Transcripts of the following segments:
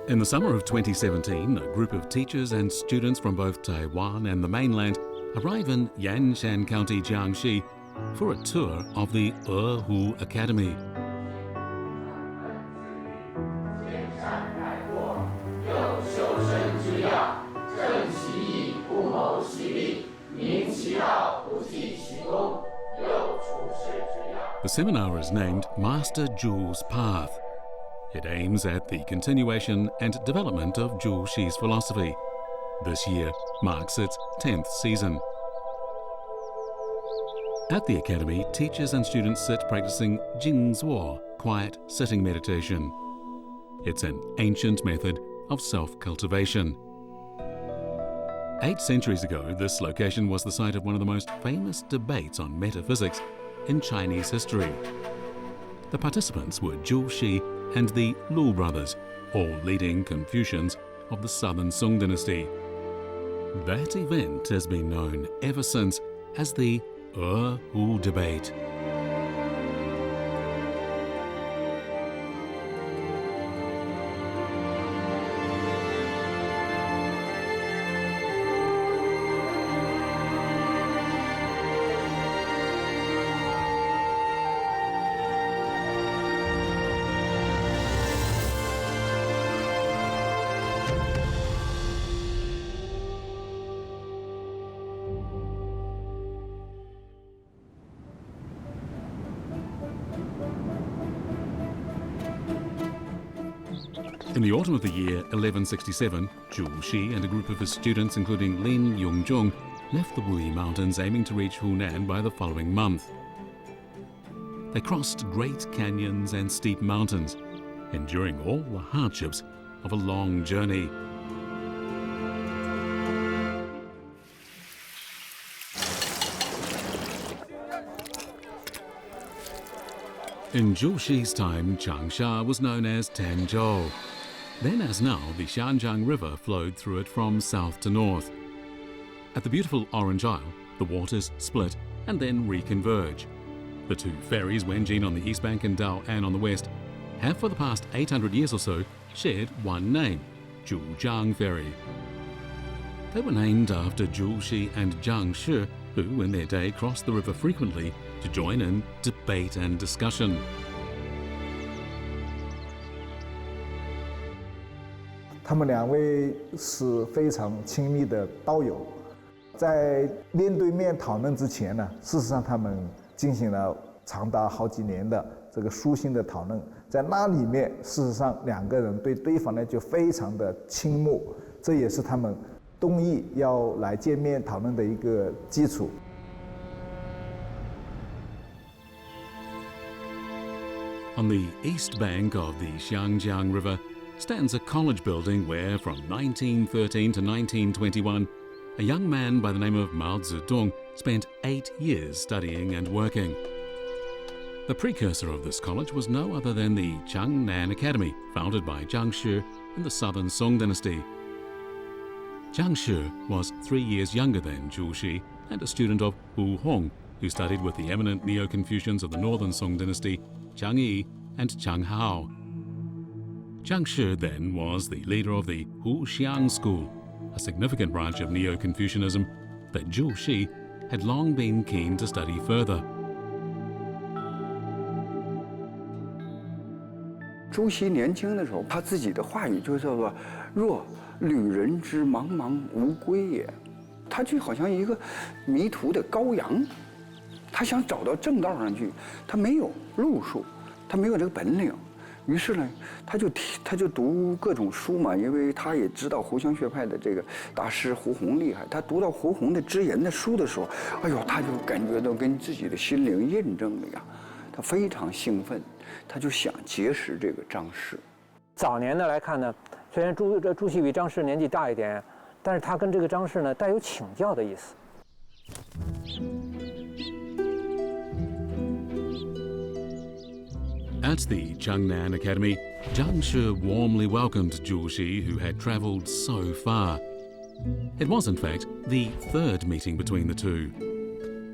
In the summer of 2017, a group of teachers and students from both Taiwan and the mainland arrive in Qianshan County, Jiangxi, for a tour of the Ehu Academy. The seminar is named Master Zhu's Path. It aims at the continuation and development of Zhu Xi's philosophy. This year marks its 10th season. At the academy, teachers and students sit practicing Jingzuo, quiet sitting meditation. It's an ancient method of self-cultivation. 8 centuries ago, this location was the site of one of the most famous debates on metaphysics in Chinese history. The participants were Zhu Xi and the Lu brothers, all leading Confucians of the southern Song dynasty. That event has been known ever since as the Ehu debate. In the autumn of the year 1167, Zhu Xi and a group of his students, including Lin Yongzhong, left the Wuyi Mountains aiming to reach Hunan by the following month. They crossed great canyons and steep mountains, enduring all the hardships of a long journey. In Zhu Xi's time, Qianshan was known as Tanzhou. Then as now, the Qianshan River flowed through it from south to north. At the beautiful Orange Isle, the waters split and then reconverge. The two ferries, Wenjin on the east bank and Dao'an on the west, have for the past 800 years or so shared one name, Zhujiang Ferry. They were named after Zhu Xi and Jiangxi, who in their day crossed the river frequently to join in debate and discussion. 他们2位是非常亲密的道友，在面对面讨论之前呢，事实上他们进行了长达好几年的这个书信的讨论，在那里面，事实上2个人对对方呢就非常的倾慕，这也是他们动议要来见面讨论的一个基础。 On the east bank of the Xiangjiang River stands a college building where, from 1913 to 1921, a young man by the name of Mao Zedong spent 8 years studying and working. The precursor of this college was no other than the Taiwan Academy, founded by Jiangxi in the southern Song dynasty. Jiangxi was 3 years younger than Zhu Xi and a student of Hu Hong, who studied with the eminent Neo-Confucians of the northern Song dynasty, Chang Yi and Chang Hao. Jiangxi then was the leader of the Huxiang school, a significant branch of Neo-Confucianism that Zhu Xi had long been keen to study further. 朱熹年轻的时候，他自己的话语就叫做“若旅人之茫茫无归也”，他就好像一个迷途的羔羊，他想找到正道上去，他没有路数，他没有这个本领。 于是呢，他就读各种书嘛，因为他也知道胡湘学派的这个大师胡宏厉害。他读到胡宏的支言的书的时候，哎呦，他就感觉到跟自己的心灵印证了呀，他非常兴奋，他就想结识这个张氏。早年的来看呢，虽然朱熹比张氏年纪大一点，但是他跟这个张氏呢带有请教的意思。 At the Jiangnan Academy, Jiangxi warmly welcomed Zhu Xi, who had travelled so far. It was, in fact, the 3rd meeting between the two.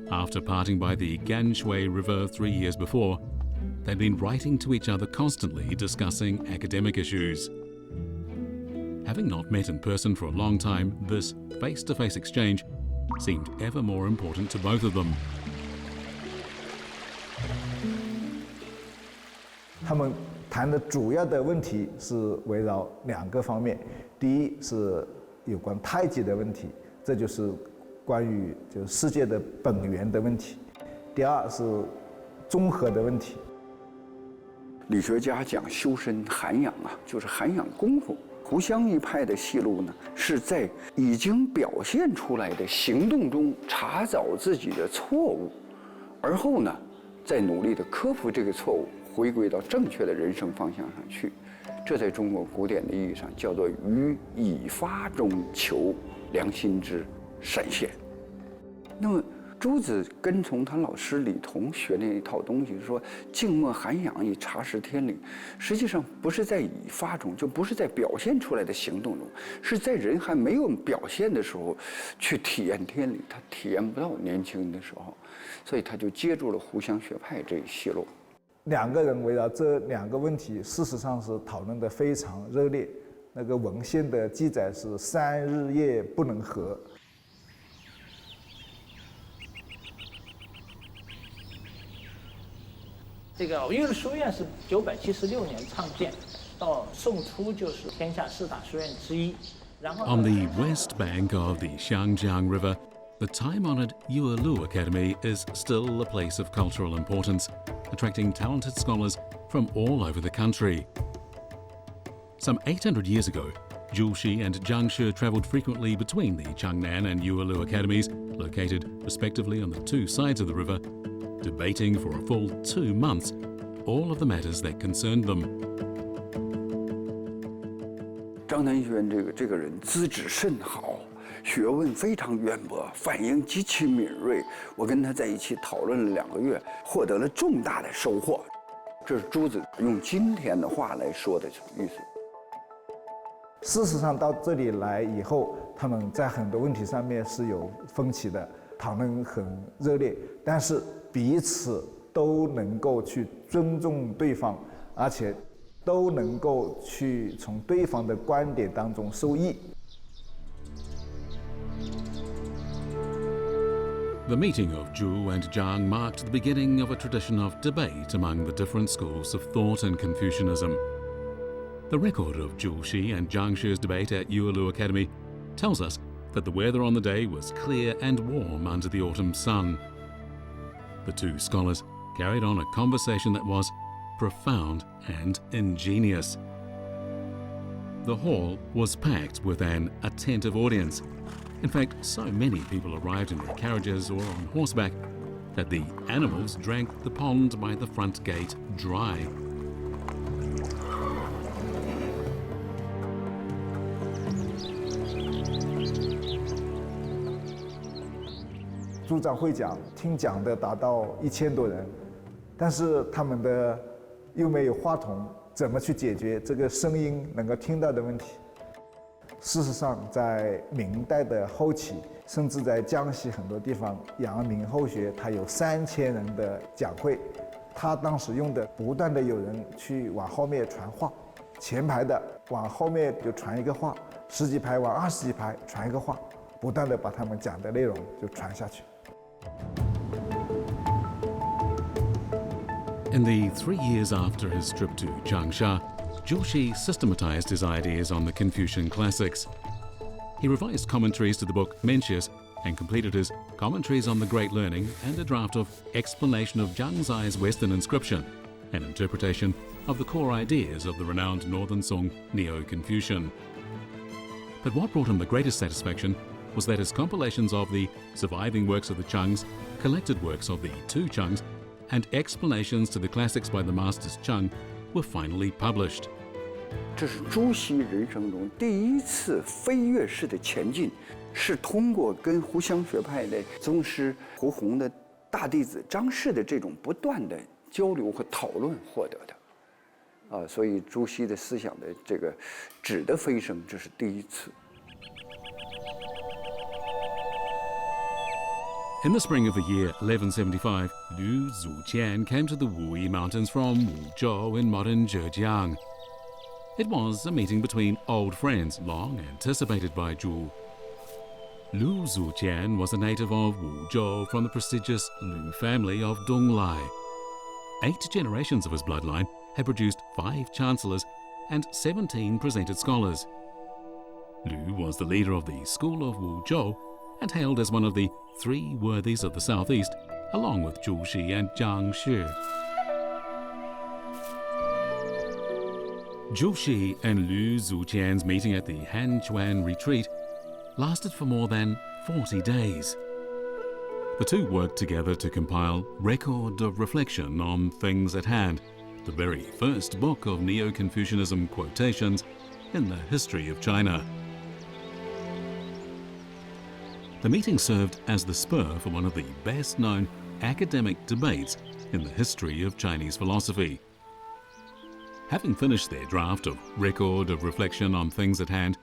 After parting by the Ganshui River 3 years before, they'd been writing to each other constantly, discussing academic issues. Having not met in person for a long time, this face-to-face exchange seemed ever more important to both of them. 他们谈的主要的问题是围绕2个方面，第一是有关太极的问题，这就是关于世界的本源的问题；第二是综合的问题。理学家讲修身涵养啊，就是涵养功夫。湖湘一派的戏路呢，是在已经表现出来的行动中查找自己的错误，而后呢，再努力的克服这个错误，回归到正确的人生方向上去。这在中国古典的意义上叫做于已发中求良心之闪现。那么朱子跟从他老师李彤学那一套东西，说静默涵养以察识天理，实际上不是在已发中，就不是在表现出来的行动中，是在人还没有表现的时候去体验天理，他体验不到年轻的时候，所以他就接住了湖湘学派这一戏路。2个人围绕这2个问题，事实上是讨论得非常热烈。那个文献的记载是3日夜不能合。这个岳麓书院是976年创建，到宋初就是天下4大书院之一。然后 On the west bank of the Qianshan River, the time-honored Ehu Lake Academy is still a place of cultural importance, attracting talented scholars from all over the country. Some 800 years ago, Jiangxi and Jiangxi travelled frequently between the Changnan and Ehu Lake Academies, located respectively on the 2 sides of the river, debating for a full 2 months all of the matters that concerned them. 张南轩这个人资质甚好，学问非常渊博，反应极其敏锐。我跟他在一起讨论了2个月，获得了重大的收获。这是朱子用今天的话来说的意思。事实上，到这里来以后，他们在很多问题上面是有分歧的，讨论很热烈，但是彼此都能够去尊重对方，而且都能够去从对方的观点当中受益。The meeting of Zhu and Jiang marked the beginning of a tradition of debate among the different schools of thought in Confucianism. The record of Zhuxi and Jiangxi's debate at Ehu Lake Academy tells us that the weather on the day was clear and warm under the autumn sun. The 2 scholars carried on a conversation that was profound and ingenious. The hall was packed with an attentive audience. In fact, so many people arrived in their carriages or on horseback that the animals drank the pond by the front gate dry. 主张会讲，听讲的达到1000多人，但是他们的又没有话筒，怎么去解决这个声音能够听到的问题？事实上，在明代的后期，甚至在江西很多地方，阳明后学它有3000人的讲会，他当时用的不断的有人去往后面传话，前排的往后面就传一个话，10几排往20几排传一个话，不断的把他们讲的内容就传下去。In the 3 years after his trip to Jiangxi, Zhuxi systematized his ideas on the Confucian classics. He revised commentaries to the book Mencius and completed his commentaries on the Great Learning and a draft of explanation of Jiangxi's Western inscription, an interpretation of the core ideas of the renowned Northern Song Neo-Confucian. But what brought him the greatest satisfaction was that his compilations of the surviving works of the Changs, collected works of the 2 Changs, and explanations to the classics by the masters Chang were finally published. 这是朱熹人生中第一次飞跃式的前进，是通过跟湖湘学派的宗师胡宏的大弟子张氏的这种不断的交流和讨论获得的。所以朱熹的思想的这个质的飞升，这是第一次。In the spring of the year 1175, Liu Zuqian came to the Wuyi Mountains from Wuzhou in modern Zhejiang. It was a meeting between old friends, long anticipated by Zhu. Lu Zuqian was a native of Wuzhou from the prestigious Lu family of Donglai. 8 generations of his bloodline had produced 5 chancellors and 17 presented scholars. Lu was the leader of the school of Wuzhou and hailed as one of the 3 worthies of the southeast, along with Zhuxi and Jiangxi. Zhuxi and Lu Zuqian's meeting at the Hanquan retreat lasted for more than 40 days. The two worked together to compile Record of Reflection on Things at Hand, the very first book of Neo-Confucianism quotations in the history of China. The meeting served as the spur for one of the best-known academic debates in the history of Chinese philosophy. Having finished their draft of Record of Reflection on Things at Hand,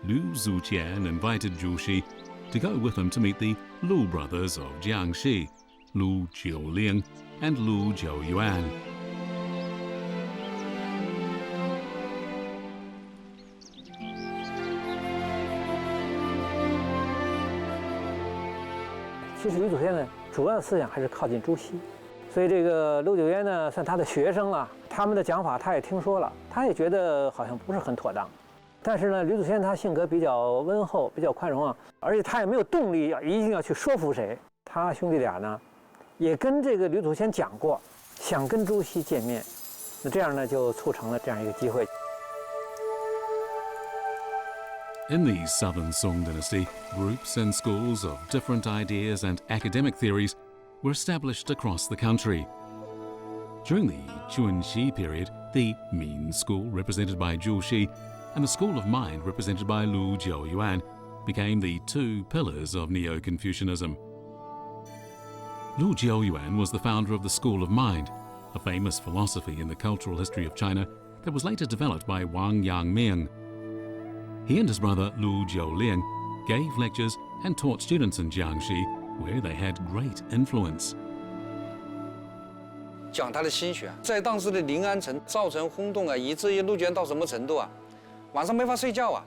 Lu Zuqian invited Zhuxi to go with him to meet the Lu brothers of Jiangxi, Lu Jiuling and Lu Jiuyuan.其实吕祖先呢，主要的思想还是靠近朱熹，所以这个陆九渊呢，算他的学生了。他们的讲法他也听说了，他也觉得好像不是很妥当。但是呢，吕祖先他性格比较温厚，比较宽容啊，而且他也没有动力一定要去说服谁。他兄弟俩呢，也跟这个吕祖先讲过，想跟朱熹见面，那这样呢，就促成了这样一个机会。In the Southern Song dynasty, groups and schools of different ideas and academic theories were established across the country. During the Qianshan period, the Min school, represented by Zhuxi, and the school of mind, represented by Lu Jiuyuan, became the 2 pillars of Neo-Confucianism. Lu Jiuyuan was the founder of the school of mind, a famous philosophy in the cultural history of China that was later developed by Wang Yangming. He and his brother Lu Jiuling gave lectures and taught students in Jiangxi, where they had great influence. 讲他的心学，在当时的临安城造成轰动啊，以至于陆娟到什么程度啊？晚上没法睡觉啊，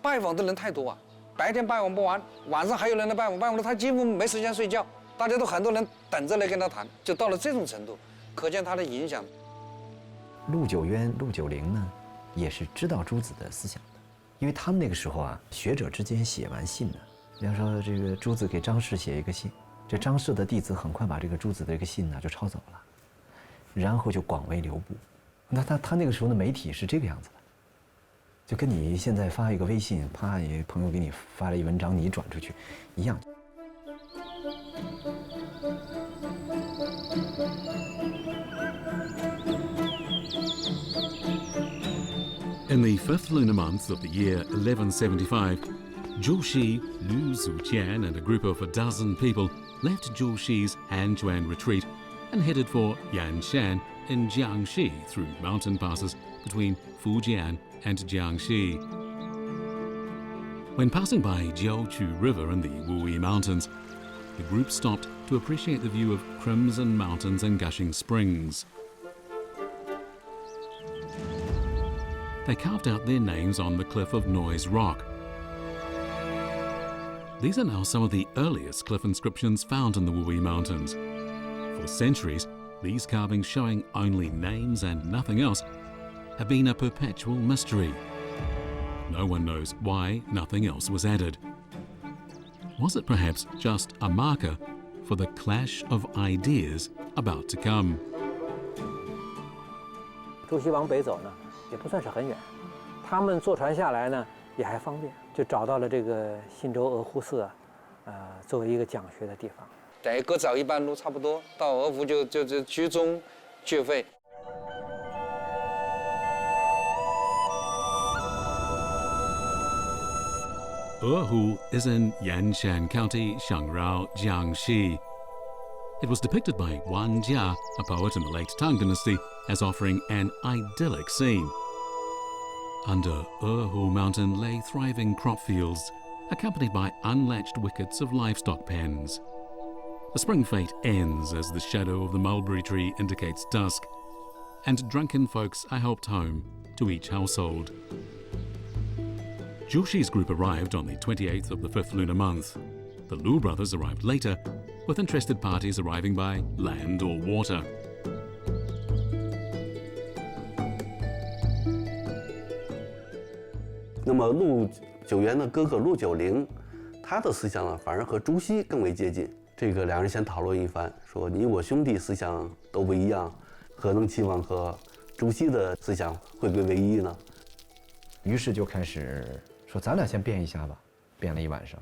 拜访的人太多啊，白天拜访不完，晚上还有人来拜访，拜访了他几乎没时间睡觉，大家都很多人等着来跟他谈，就到了这种程度，可见他的影响。陆九渊、陆九龄呢，也是知道朱子的思想的，因为他们那个时候啊，学者之间写完信呢，比方说这个朱子给张氏写一个信，这张氏的弟子很快把这个朱子的这个信呢就抄走了，然后就广为流布。那他那个时候的媒体是这个样子的，就跟你现在发一个微信，啪，你朋友给你发了一文章，你转出去一样。In the 5th lunar month of the year 1175, Zhuxi, Lu Zuqian and a group of a dozen people left Zhuxi's Hanquan retreat and headed for Qianshan in Jiangxi through mountain passes between Fujian and Jiangxi. When passing by Jiaochu River in the Wui Mountains, the group stopped to appreciate the view of crimson mountains and gushing springs. They carved out their names on the cliff of Noise Rock. These are now some of the earliest cliff inscriptions found in the Wui Mountains. For centuries, these carvings, showing only names and nothing else, have been a perpetual mystery. No one knows why nothing else was added. Was it perhaps just a marker for the clash of ideas about to come? 朱熹往北走呢，也不算是很远，他们坐船下来呢也还方便，就找到了这个信州鹅湖寺作为一个讲学的地方。等于各走一半路差不多，到鹅湖就居中聚会。Ehu is in Qianshan County, Shangrao, Jiangxi. It was depicted by Wang Jia, a poet in the late Tang dynasty, as offering an idyllic scene. Under Ehu Mountain lay thriving crop fields, accompanied by unlatched wickets of livestock pens. The spring fete ends as the shadow of the mulberry tree indicates dusk. and drunken folks are helped home to each household. Zhuxi's group arrived on the 28th of the 5th lunar month. The Lu brothers arrived later, with interested parties arriving by land or water. 那么陆九渊的哥哥陆九龄，他的思想呢，反而和朱熹更为接近。这个两人先讨论一番，说你我兄弟思想都不一样，何能期望和朱熹的思想汇归为一呢？于是就开始说，咱俩先辩一下吧。辩了一晚上，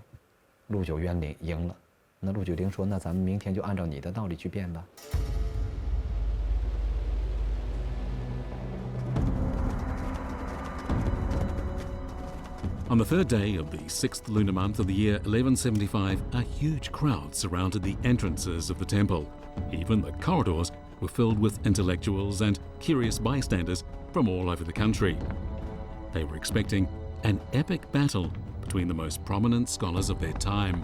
陆九渊赢了。那陆九龄说，那咱们明天就按照你的道理去辩吧。 On the 3rd day of the 6th lunar month of the year 1175, a huge crowd surrounded the entrances of the temple. Even the corridors were filled with intellectuals and curious bystanders from all over the country. They were expecting an epic battle between the most prominent scholars of their time.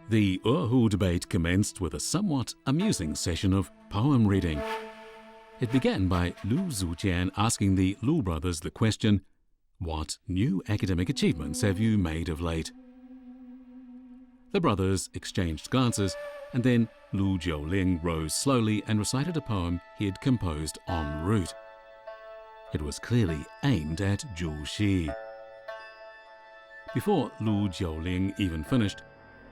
The Ehu debate commenced with a somewhat amusing session of poem reading. It began by Lu Zujian asking the Lu brothers the question, "What new academic achievements have you made of late?" The brothers exchanged glances, and then Lu Jiuling rose slowly and recited a poem he had composed en route. It was clearly aimed at Zhu Xi. Before Lu Jiuling even finished,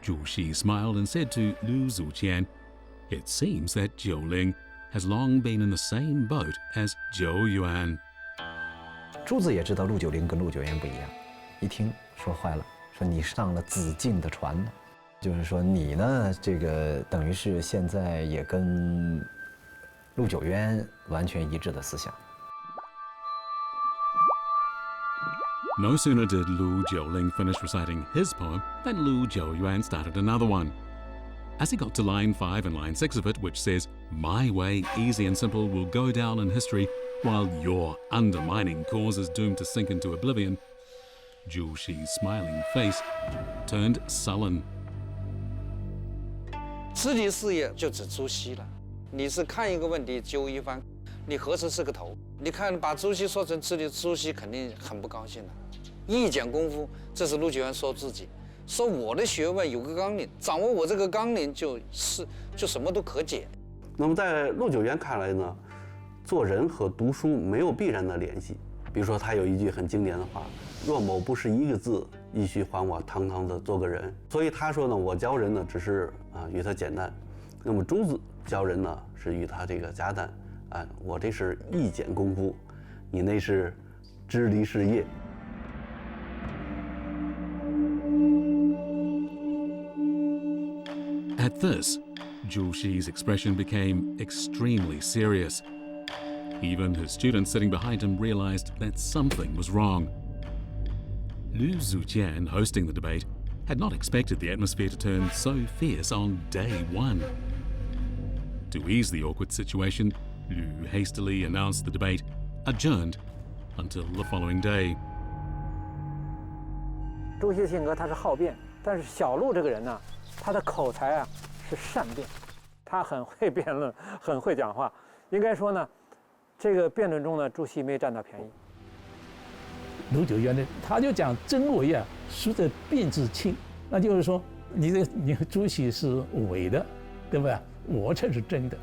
Zhu Xi smiled and said to Lu Zujian, "It seems that Jiuling has long been in the same boat as Zhou Yuan." 朱子也知道陆九龄跟陆九渊不一样，一听说坏了，说你上了子敬的船了，就是说你呢，这个等于是现在也跟陆九渊完全一致的思想。 No sooner did Lu Jiuling finish reciting his poem than Lu Jiuyuan started another one. As he got to line 5 and line 6 of it, which says, "My way, easy and simple, will go down in history, while your undermining cause is doomed to sink into oblivion," Zhu Xi's smiling face turned sullen. 直隶事业就指朱熹了。你是看一个问题揪一番，你何时是个头？你看把朱熹说成直隶，朱熹肯定很不高兴了。一讲功夫，这是陆九渊说自己，说我的学问有个纲领，掌握我这个纲领就什么都可解。那么在陆九渊看来呢，做人和读书没有必然的联系。比如说他有一句很经典的话：“若某不是一个字，亦须还我堂堂的做个人。”所以他说呢，我教人呢只是与他简单，那么朱子教人呢是与他这个夹淡。我这是一简功夫，你那是支离事业。 At this, Zhu Xi's expression became extremely serious. Even his students sitting behind him realized that something was wrong. Lu Zujian, hosting the debate, had not expected the atmosphere to turn so fierce on day 1. To ease the awkward situation, Lu hastily announced the debate adjourned until the following day. 朱熹的性格他是好辩，但是小陆这个人呢，他的口才是善辩，他很会辩论，很会讲话。应该说呢，这个辩论中呢，朱熹没占到便宜。陆九渊呢，他就讲真伪孰得辩之清？那就是说，你朱熹是伪的，对吧？我才是真的。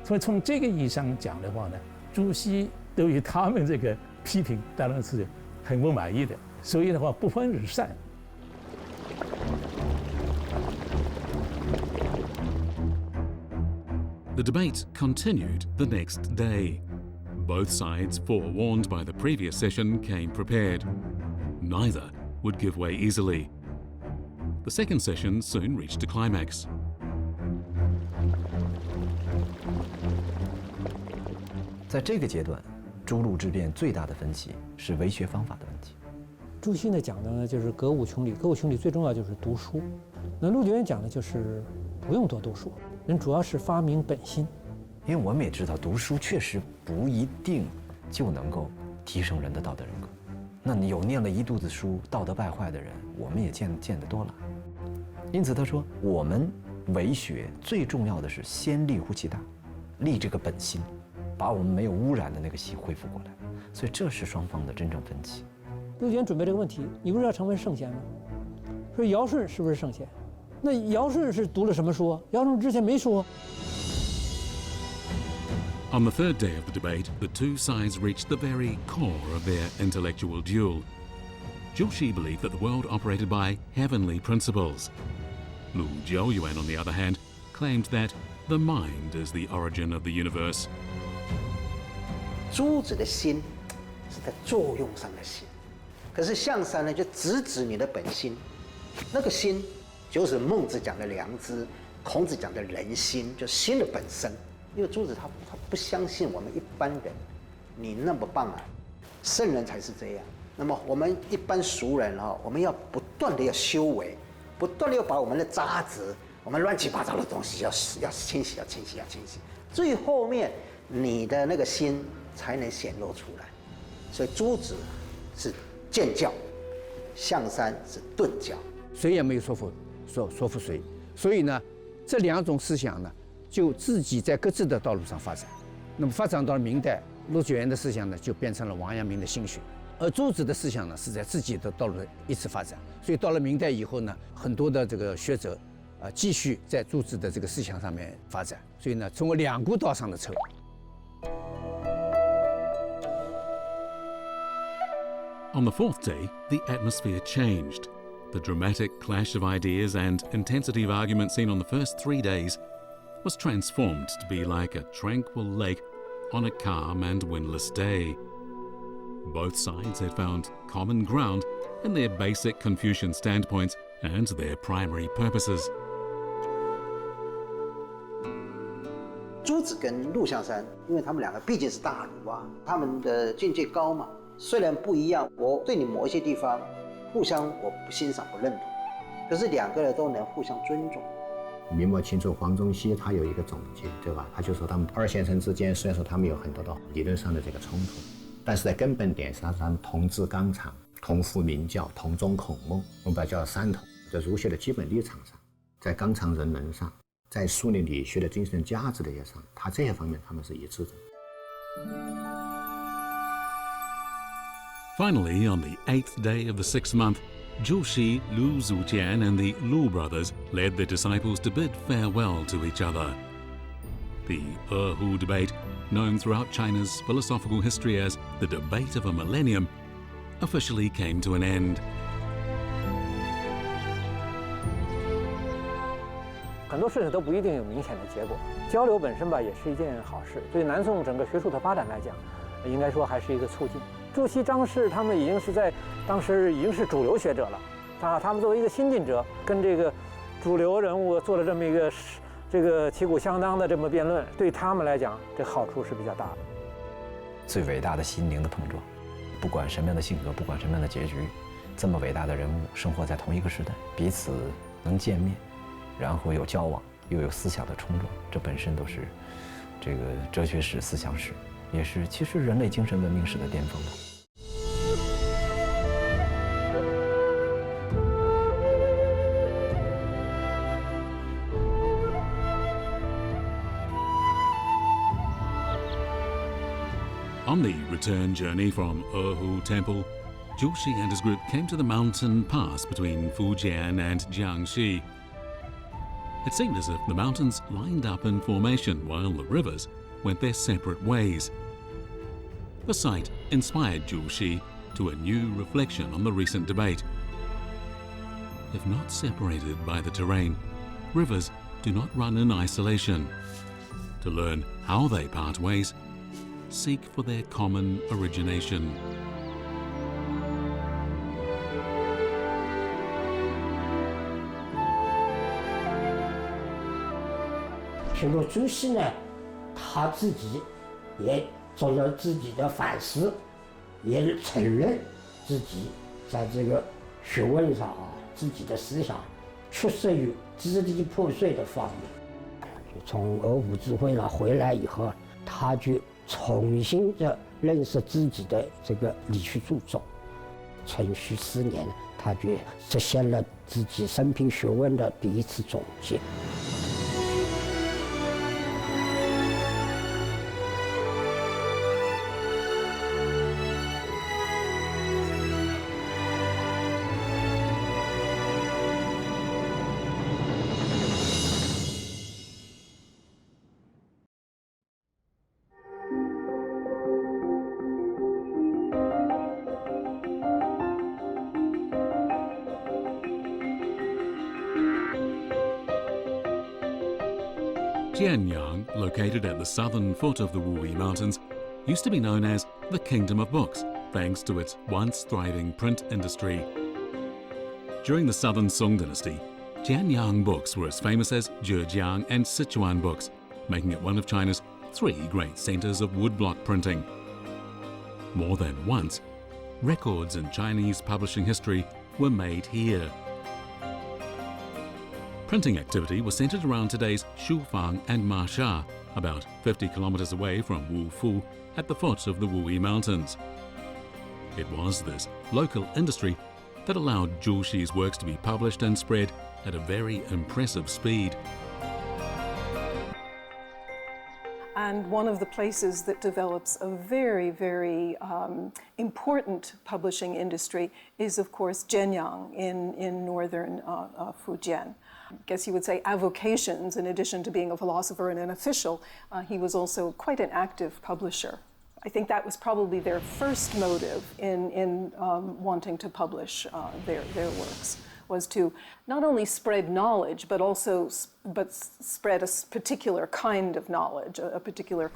所以从这个意义上讲的话呢，朱熹对于他们这个批评当然是很不满意的。所以的话，不分日善。 The debate continued the next day. Both sides, forewarned by the previous session, came prepared. Neither would give way easily. The second session soon reached a climax. 在这个阶段，朱陆之辩最大的分歧是为学方法的问题。朱熹呢讲的呢就是歌舞穷理，歌舞穷理最重要就是读书。那陆九渊讲的就是不用多读书。 人主要是发明本心，因为我们也知道，读书确实不一定就能够提升人的道德人格。那你有念了一肚子书、道德败坏的人，我们也见得多了。因此他说，我们为学最重要的是先立乎其大，立这个本心，把我们没有污染的那个心恢复过来。所以这是双方的真正分歧。陆决准备这个问题，你不是要成为圣贤吗？说尧舜是不是圣贤？那尧舜是读了什么书？尧舜之前没说。On the third day of the debate, the two sides reached the very core of their intellectual duel. Zhuxi believed that the world operated by heavenly principles. Lu Jiuyuan, on the other hand, claimed that the mind is the origin of the universe. 朱子的心是在作用上的心，可是象山呢，就直指你的本心，那个心就是孟子讲的良知，孔子讲的人心，就心的本身。因为朱子他不相信我们一般人，你那么棒啊，圣人才是这样。那么我们一般俗人啊，我们要不断的要修为，不断的要把我们的渣子，我们乱七八糟的东西要清洗，要清洗，要清洗，最后面你的那个心才能显露出来。所以朱子是谏教，象山是顿教，谁也没有说服谁。所以呢，这两种思想呢，就自己在各自的道路上发展。那么发展到了明代，陆九渊的思想呢，就变成了王阳明的心学，而朱子的思想呢，是在自己的道路一直发展。所以到了明代以后呢，很多的这个学者，继续在朱子的这个思想上面发展。所以呢，成为两股道上的车。On the fourth day, the atmosphere changed. The dramatic clash of ideas and intensity of argument seen on the first 3 days was transformed to be like a tranquil lake on a calm and windless day. Both sides had found common ground in their basic Confucian standpoints and their primary purposes. 朱子跟陆象山，因为他们两个毕竟是大儒啊，他们的境界高嘛，虽然不一样，我对你某一些地方互相我不欣赏不认同，可是两个人都能互相尊重。明末清初黄宗羲他有一个总结，对吧？他就说他们二先生之间虽然说他们有很多的理论上的这个冲突，但是在根本点上他们同治纲常，同赴明教，同宗孔孟，我们把它叫三统。在儒学的基本立场上，在纲常人伦上，在树立理学的精神价值的上，他这些方面他们是一致的。Finally, on the 8th day of the 6th month, Zhuxi, Lu Zujian and the Lu brothers led their disciples to bid farewell to each other. The Ehu debate, known throughout China's philosophical history as the debate of a millennium, officially came to an end. 很多事情都不一定有明显的结果，交流本身吧也是一件好事。对南宋整个学术的发展来讲，应该说还是一个促进。朱熹、张氏他们已经是在当时已经是主流学者了，他们作为一个新进者，跟这个主流人物做了这么一个这个旗鼓相当的这么辩论，对他们来讲，这好处是比较大的。最伟大的心灵的碰撞，不管什么样的性格，不管什么样的结局，这么伟大的人物生活在同一个时代，彼此能见面，然后有交往，又有思想的冲撞，这本身都是这个哲学史、思想史，也是其实人类精神文明史的巅峰了。On the return journey from Ehu Temple, Zhuxi and his group came to the mountain pass between Fujian and Jiangxi. It seemed as if the mountains lined up in formation while the rivers went their separate ways. The sight inspired Zhuxi to a new reflection on the recent debate. If not separated by the terrain, rivers do not run in isolation. To learn how they part ways, seek for their common origination. 譬如朱熹呢，他自己也做了自己的反思，也承认自己在这个学问上自己的思想缺失于支离破碎的方面。从俄湖智慧上回来以后，他就重新的认识自己的这个理学著作，承续4年，他就实现了自己生平学问的第一次总结。Qianshan, located at the southern foot of the Wuyi Mountains, used to be known as the Kingdom of Books, thanks to its once thriving print industry. During the Southern Song dynasty, Qianshan books were as famous as Zhejiang and Sichuan books, making it one of China's 3 great centres of woodblock printing. More than once, records in Chinese publishing history were made here. Printing activity was centred around today's Shufang and Masha, about 50 kilometres away from Wufu at the foot of the Wuyi Mountains. It was this local industry that allowed Zhu Xi's works to be published and spread at a very impressive speed. And one of the places that develops a very, very important publishing industry is, of course, Jiangxi in northern Fujian. I guess you would say avocations. In addition to being a philosopher and an official, he was also quite an active publisher. I think that was probably their first motive in wanting to publish their works, was to not only spread knowledge, but also spread a particular kind of knowledge, a particular.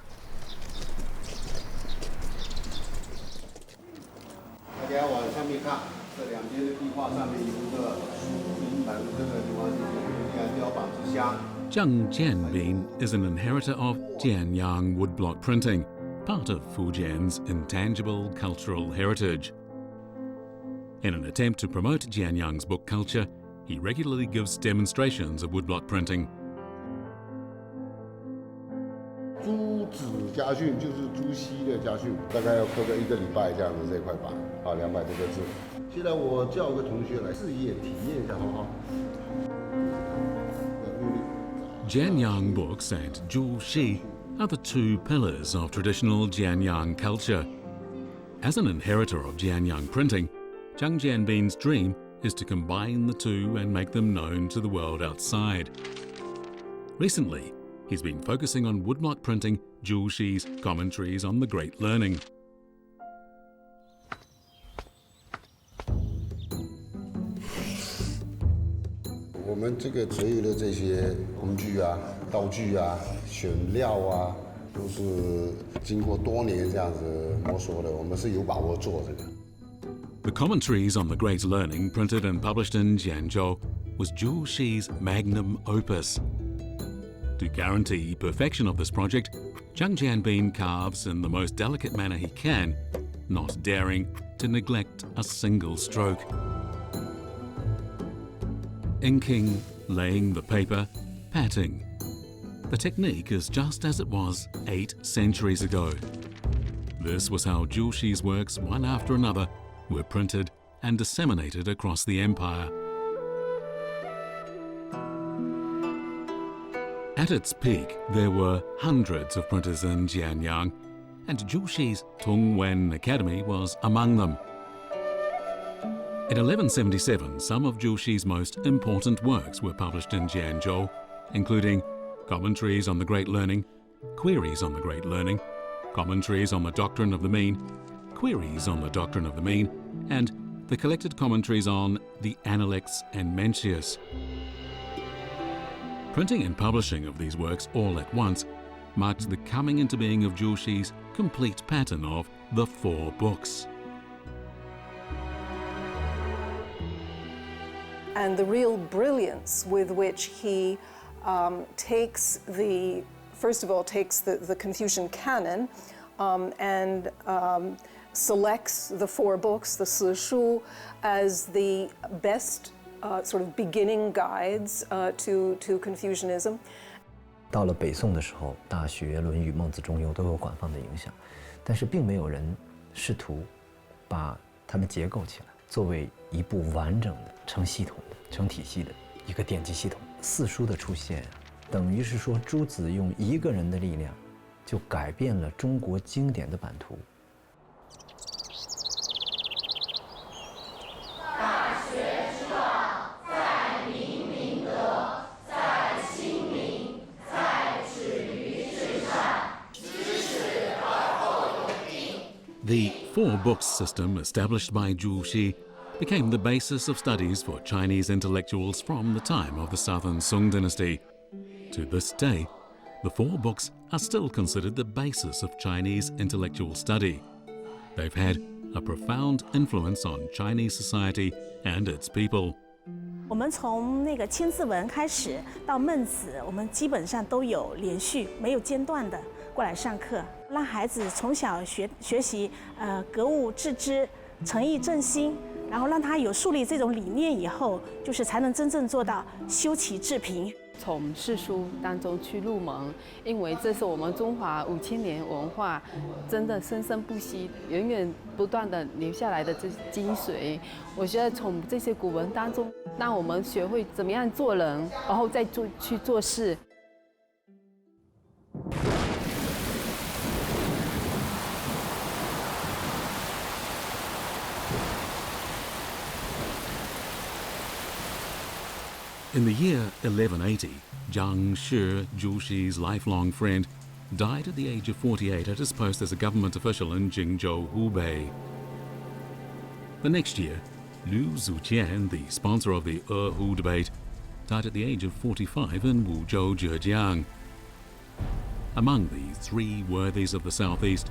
大家往上面看，这2边的壁画上面有一个明门，这个地方就是雕版之乡。 Zhang Jianbin is an inheritor of Jianyang woodblock printing, part of Fujian's intangible cultural heritage. In an attempt to promote Jianyang's book culture, he regularly gives demonstrations of woodblock printing. 朱子家训就是朱熹的家训，大概要刻个1个礼拜这样子，这块板啊，200多个字。现在我叫个同学来试验体验一下，好不好？ Jianyang books and Zhu Xi are the 2 pillars of traditional Jianyang culture. As an inheritor of Jianyang printing, Zhang Jianbin's dream is to combine the 2 and make them known to the world outside. Recently, he's been focusing on woodblock printing Zhu Xi's commentaries on the Great Learning. 我们这个所有的这些工具啊、道具啊、选料啊，都是经过多年这样子摸索的，我们是有把握做这个。 The commentaries on the Great Learning, printed and published in Jianzhou, was Zhu Xi's magnum opus. To guarantee perfection of this project, Zhang Jianbin carves in the most delicate manner he can, not daring to neglect a single stroke. Inking, laying the paper, patting. The technique is just as it was 8 centuries ago. This was how Zhu Xi's works, one after another, were printed and disseminated across the empire. At its peak, there were hundreds of printers in Jianyang, and Zhu Xi's Taiwan Academy was among them. In 1177, some of Zhu Xi's most important works were published in Jianzhou, including commentaries on the Great Learning, queries on the Great Learning, commentaries on the Doctrine of the Mean, queries on the Doctrine of the Mean, and the collected commentaries on the Analects and Mencius. Printing and publishing of these works all at once marked the coming into being of Zhu Xi's complete pattern of the 4 books. And the real brilliance with which he takes first of all, takes the Confucian canon and selects the 4 books, the Si Shu, as the best sort of beginning guides to Confucianism. 到了北宋的时候，《大学》《论语》《孟子》《中庸》都有广泛的影响，但是并没有人试图把它们结构起来。作为一部完整的、成系统的、成体系的一个典籍系统。四书的出现，等于是说朱子用一个人的力量，就改变了中国经典的版图。大学之道，在明明德，在亲民，在止于至善，知始而后有定。The four books system established by Zhu Xi became the basis of studies for Chinese intellectuals from the time of the Southern Song dynasty. To this day, the four books are still considered the basis of Chinese intellectual study. They've had a profound influence on Chinese society and its people. 我们从那个千字文开始到孟子，我们基本上都有连续没有间断的过来上课，让孩子从小学习格物致知、诚意正心。然后让他有树立这种理念以后，就是才能真正做到修齐治平。从世书当中去入门，因为这是我们中华5000年文化真的生生不息、源源不断的留下来的这精髓。我觉得从这些古文当中，让我们学会怎么样做人，然后再去做事。In the year 1180, Jiangxi, Zhu Xi's lifelong friend, died at the age of 48 at his post as a government official in Jingzhou, Hubei. The next year, Liu Zuqian, the sponsor of the Ehu debate, died at the age of 45 in Wuzhou, Zhejiang. Among the three worthies of the southeast,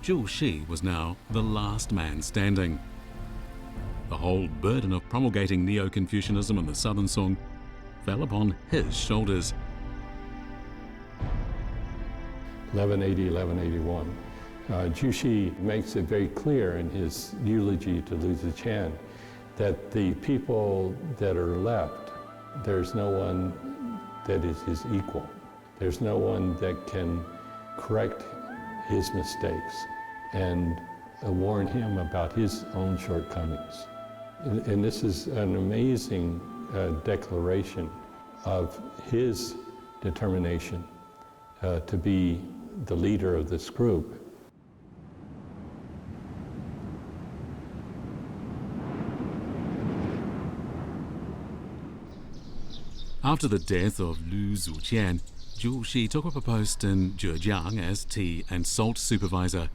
Zhu Xi was now the last man standing. The whole burden of promulgating Neo-Confucianism in the Southern Song fell upon his shoulders. 1180, 1181. Zhu Xi makes it very clear in his eulogy to Liu Zuqian that the people that are left, there's no one that is his equal. There's no one that can correct his mistakes and warn him about his own shortcomings. And this is an amazing declaration of his determination to be the leader of this group. After the death of Liu Zuqian, Zhu Xi took up a post in Zhejiang as tea and salt supervisor.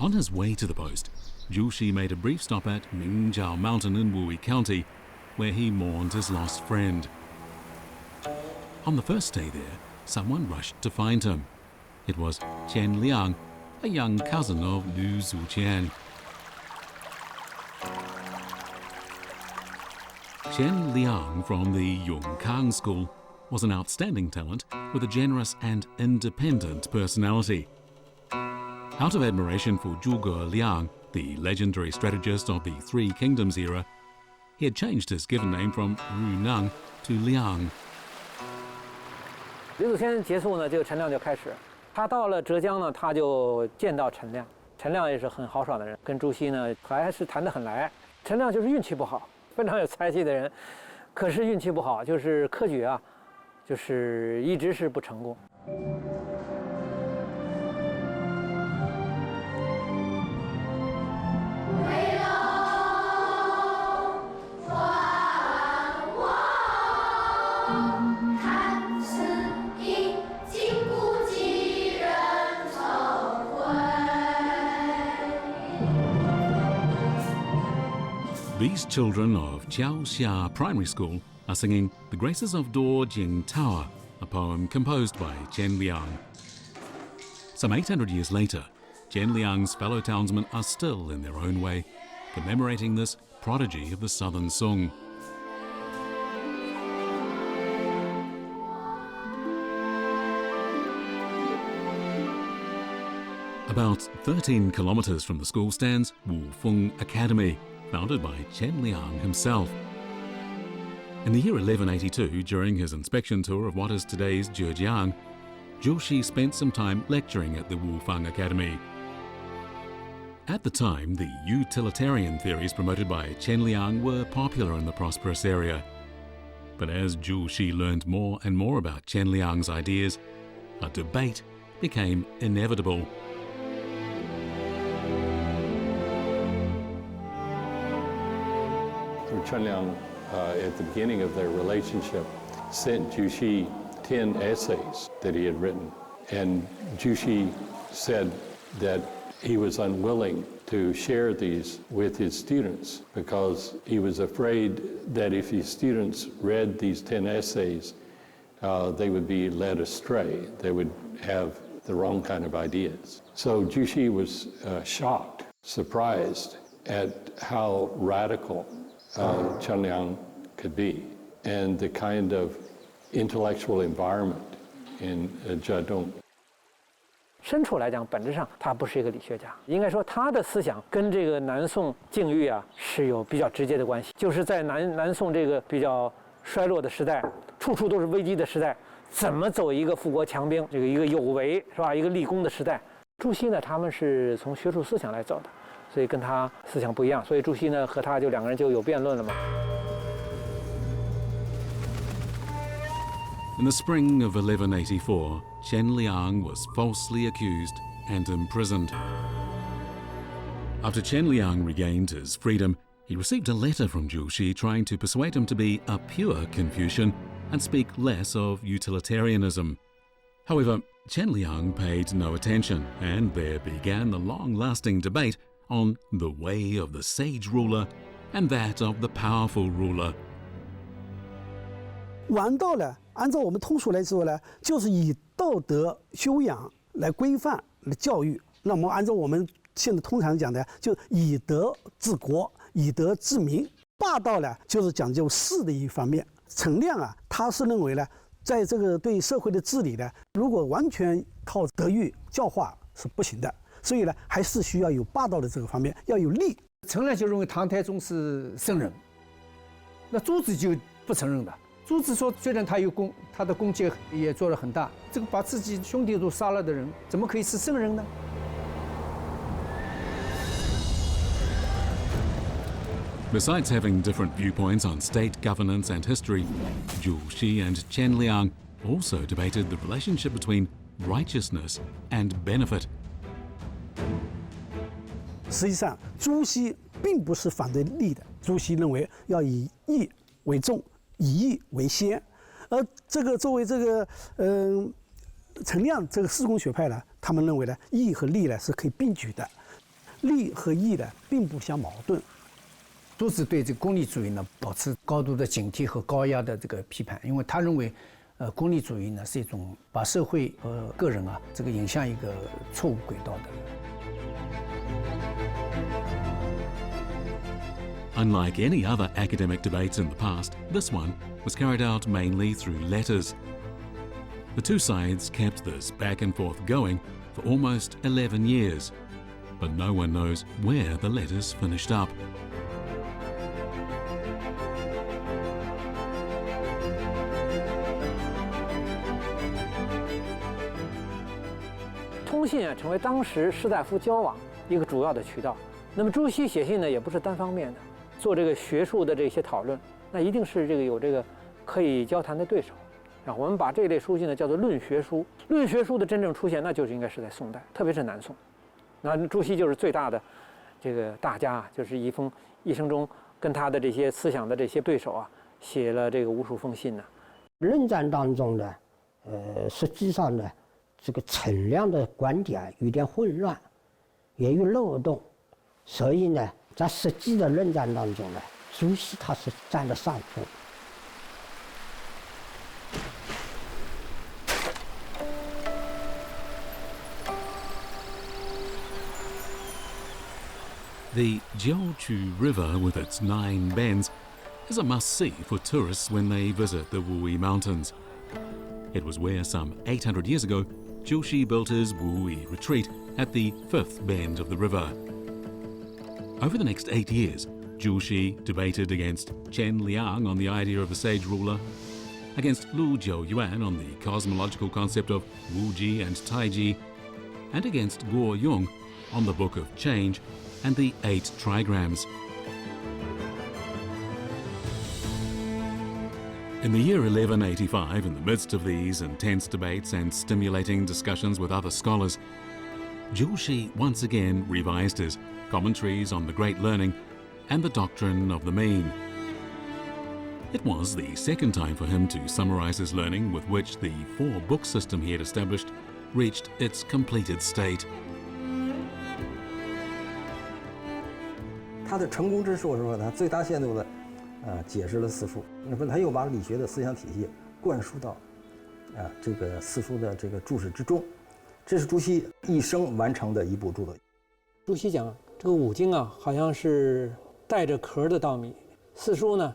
On his way to the post, Zhu Xi made a brief stop at Mingjiao Mountain in Wui County, where he mourned his lost friend. On the first day there, someone rushed to find him. It was Qian Liang, a young cousin of Liu Zuqian. Qian Liang from the Yongkang school was an outstanding talent with a generous and independent personality. Out of admiration for Zhuge Liang, the legendary strategist of the Three Kingdoms era, he had changed his given name from Ru Nang to Liang. 李祖先结束呢，这个陈亮就开始。他到了浙江呢，他就见到陈亮。陈亮也是很豪爽的人，跟朱熹呢还是谈得很来。陈亮就是运气不好，非常有才气的人，可是运气不好，就是科举啊，就是一直是不成功。These children of Qianshan Primary School are singing The Graces of Duo Jing Tower, a poem composed by Qian Liang. Some 800 years later, Qian Liang's fellow townsmen are still, in their own way, commemorating this prodigy of the Southern Song. About 13 kilometers from the school stands Ehu Lake Academy, founded by Qian Liang himself. In the year 1182, during his inspection tour of what is today's Zhejiang, Zhu Xi spent some time lecturing at the Ehu Lake Academy. At the time, the utilitarian theories promoted by Chen Liang were popular in the prosperous area. But as Zhu Xi learned more and more about Chen Liang's ideas, a debate became inevitable. Chen Liang, at the beginning of their relationship, sent Zhu Xi 10 essays that he had written. And Zhu Xi said that he was unwilling to share these with his students because he was afraid that if his students read these 10 essays, they would be led astray. They would have the wrong kind of ideas. So Zhu Xi was shocked, surprised at how radical Chen Liang could be and the kind of intellectual environment in Jiadong. 深处来讲，本质上他不是一个理学家，应该说他的思想跟这个南宋境遇啊是有比较直接的关系。就是在南宋这个比较衰落的时代，处处都是危机的时代，怎么走一个富国强兵，这个一个有为是吧？一个立功的时代。朱熹呢，他们是从学术思想来走的，所以跟他思想不一样。所以朱熹呢和他就两个人就有辩论了嘛。 In the spring of 1184, Chen Liang was falsely accused and imprisoned. After Chen Liang regained his freedom, he received a letter from Zhu Xi trying to persuade him to be a pure Confucian and speak less of utilitarianism. However, Chen Liang paid no attention, and there began the long-lasting debate on the way of the sage ruler and that of the powerful ruler. 王道呢，按照我们通俗来说呢，就是以道德修养来规范来教育。那么按照我们现在通常讲的，就以德治国，以德治民。霸道呢，就是讲究势的一方面。陈亮啊，他是认为呢，在这个对社会的治理呢，如果完全靠德育教化是不行的，所以呢，还是需要有霸道的这个方面，要有力。陈亮就认为唐太宗是圣人，那朱子就不承认的。 朱子说：“虽然他有功，他的功绩也做得很大，这个把自己兄弟都杀了的人，怎么可以是圣人呢？” Besides having different viewpoints on state governance and history, Zhu Xi and Chen Liang also debated the relationship between righteousness and benefit. 实际上，朱熹并不是反对利的，朱熹认为要以义为重。 以义为先，而这个作为这个陈亮这个施工学派呢，他们认为呢，义和利呢是可以并举的，利和义呢并不相矛盾。朱子对这个功利主义呢保持高度的警惕和高压的这个批判，因为他认为，功利主义呢是一种把社会和个人啊这个引向一个错误轨道的。 Unlike any other academic debates in the past, this one was carried out mainly through letters. The two sides kept this back and forth going for almost 11 years, but no one knows where the letters finished up. 通信啊，成为当时士大夫交往一个主要的渠道。那么朱熹写信呢，也不是单方面的。 做这个学术的这些讨论，那一定是这个有这个可以交谈的对手。然后我们把这类书信呢叫做论学书。论学书的真正出现，那就是应该是在宋代，特别是南宋。那朱熹就是最大的这个大家啊，就是一生中跟他的这些思想的这些对手啊，写了这个无数封信呢。论战当中呢，实际上呢，这个陈亮的观点有点混乱，也有漏洞，所以呢。 在实际的论战当中呢，朱熹他是占了上风。The Jiangxi River, with its 9 bends, is a must-see for tourists when they visit the Wuyi Mountains. It was where some 800 years ago, Zhu Xi built his Wuyi retreat at the 5th bend of the river. Over the next 8 years, Zhu Xi debated against Chen Liang on the idea of a sage ruler, against Lu Jiuyuan on the cosmological concept of Wuji and Taiji, and against Guo Yong on the Book of Change and the 8 trigrams. In the year 1185, in the midst of these intense debates and stimulating discussions with other scholars, Jiangxi once again revised his commentaries on the Great Learning and the doctrine of the mean. It was the second time for him to summarize his learning, with which the 4-book system he had established reached its completed state. 他的成功之处是说，他最大限度的解释了四书，那么他又把理学的思想体系灌输到这个四书的这个注释之中，这是朱熹一生完成的一部著作。朱熹讲这个五经啊，好像是带着壳的稻米，四书呢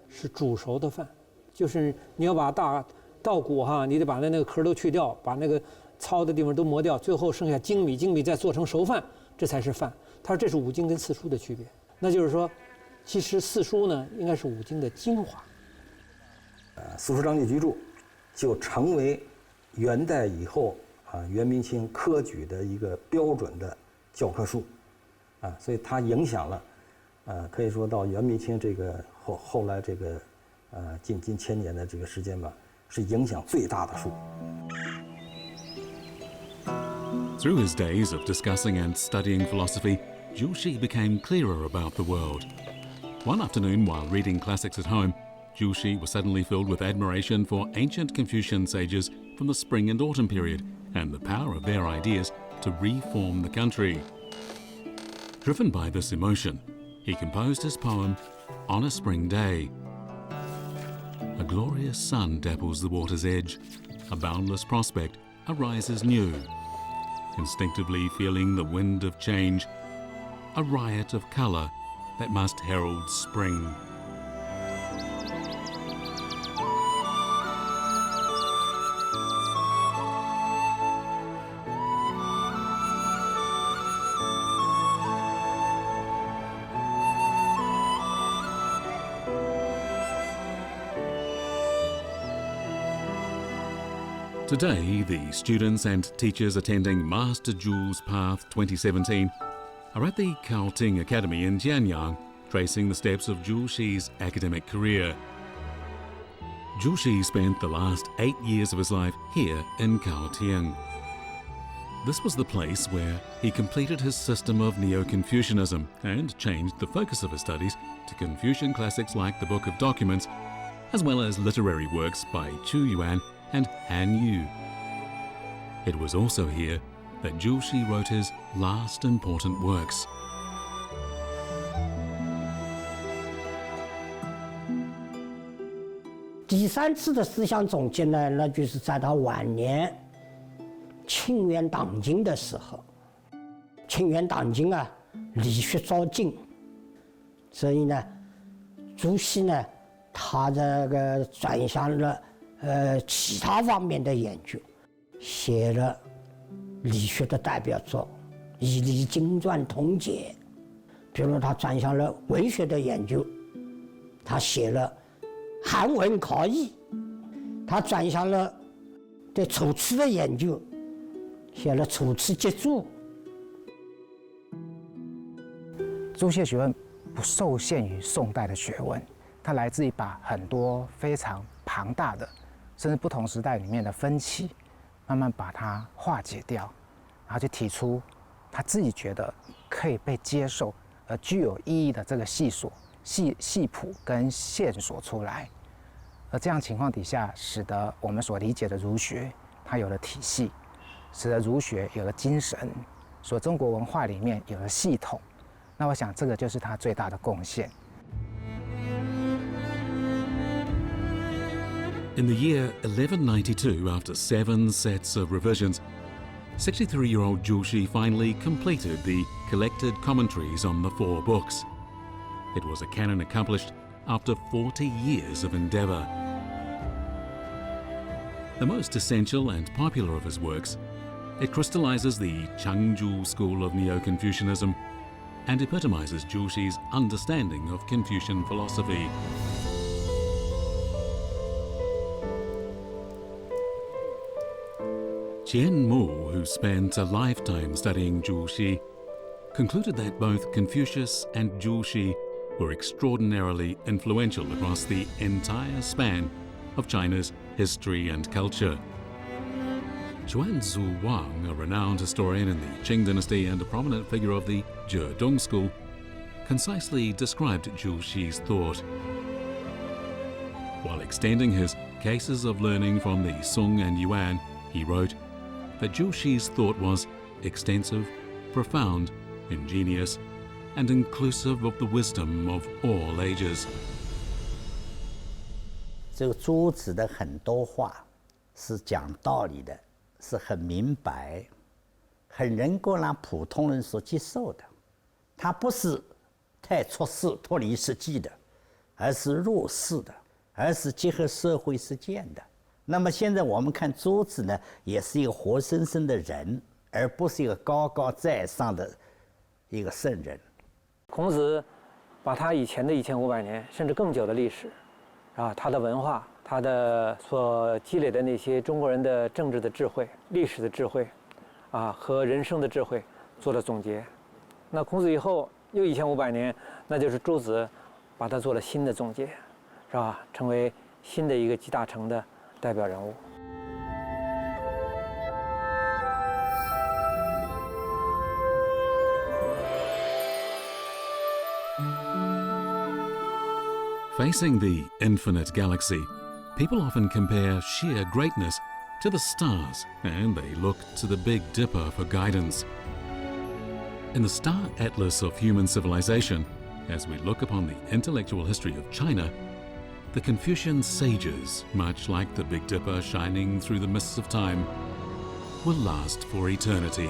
是煮熟的饭，就是你要把大稻谷哈，你得把那个壳都去掉，把那个糙的地方都磨掉，最后剩下精米，精米再做成熟饭，这才是饭。他说这是五经跟四书的区别，那就是说，其实四书呢应该是五经的精华。四书章句居注就成为元代以后元明清科举的一个标准的教科书，所以它影响了，可以说到元明清这个后来这个近1000年的这个时间吧，是影响最大的书。Through his days of discussing and studying philosophy, Jiangxi became clearer about the world. One afternoon, while reading classics at home, Jiangxi was suddenly filled with admiration for ancient Confucian sages from the spring and autumn period and the power of their ideas to reform the country. Driven by this emotion, he composed his poem, On a Spring Day. A glorious sun dapples the water's edge. A boundless prospect arises new. Instinctively feeling the wind of change, a riot of colour that must herald spring. Today, the students and teachers attending Master Jules Path 2017 are at the Ehu Lake Academy in Jiangxi, tracing the steps of Jiangxi's academic career. Jiangxi spent the last 8 years of his life here in Ehu Lake. This was the place where he completed his system of Neo-Confucianism and changed the focus of his studies to Confucian classics like the Book of Documents, as well as literary works by Chu Yuan and Han Yu. It was also here that Jiangxi wrote his last important works. "第三次的思想总结呢，那就是在他晚年庆元党经的时候。庆元党经啊，理学昭进，所以呢，朱熹呢，他这个转向了其他方面的研究，写了理学的代表作《以理经传通解》。比如他转向了文学的研究，他写了《韩文考异》；他转向了对楚辞的研究，写了《楚辞节注》。朱熹学问不受限于宋代的学问，它来自于把很多非常庞大的，甚至不同时代里面的分歧，慢慢把它化解掉，然后就提出他自己觉得可以被接受而具有意义的这个系谱跟线索出来。而这样情况底下，使得我们所理解的儒学它有了体系，使得儒学有了精神，所中国文化里面有了系统。那我想这个就是他最大的贡献。In the year 1192, after 7 sets of revisions, 63-year-old Jiangxi finally completed the collected commentaries on the 4 books. It was a canon accomplished after 40 years of endeavour. The most essential and popular of his works, it crystallizes the Chengzhou school of Neo-Confucianism and epitomizes Jiangxi's understanding of Confucian philosophy. Qian Mu, who spent a lifetime studying Zhuxi, concluded that both Confucius and Zhuxi were extraordinarily influential across the entire span of China's history and culture. Xuanzu Wang, a renowned historian in the Qing dynasty and a prominent figure of the Zhedong school, concisely described Zhuxi's thought. While extending his cases of learning from the Song and Yuan, he wrote that Zhuxi's thought was extensive, profound, ingenious, and inclusive of the wisdom of all ages. 这个朱子的很多话是讲道理的，是很明白，很能够让普通人所接受的。他不是太出世、脱离实际的，而是入世的，而是结合社会实践的。那么现在我们看朱子呢，也是一个活生生的人，而不是一个高高在上的一个圣人。孔子把他以前的1500年甚至更久的历史，他的文化，他的所积累的那些中国人的政治的智慧、历史的智慧，和人生的智慧做了总结。那孔子以后又1500年，那就是朱子把它做了新的总结，是吧？成为新的一个集大成的代表人物。Facing the infinite galaxy, people often compare sheer greatness to the stars, and they look to the Big Dipper for guidance. In the Star Atlas of Human Civilization, as we look upon the intellectual history of China, the Confucian sages, much like the Big Dipper shining through the mists of time, will last for eternity.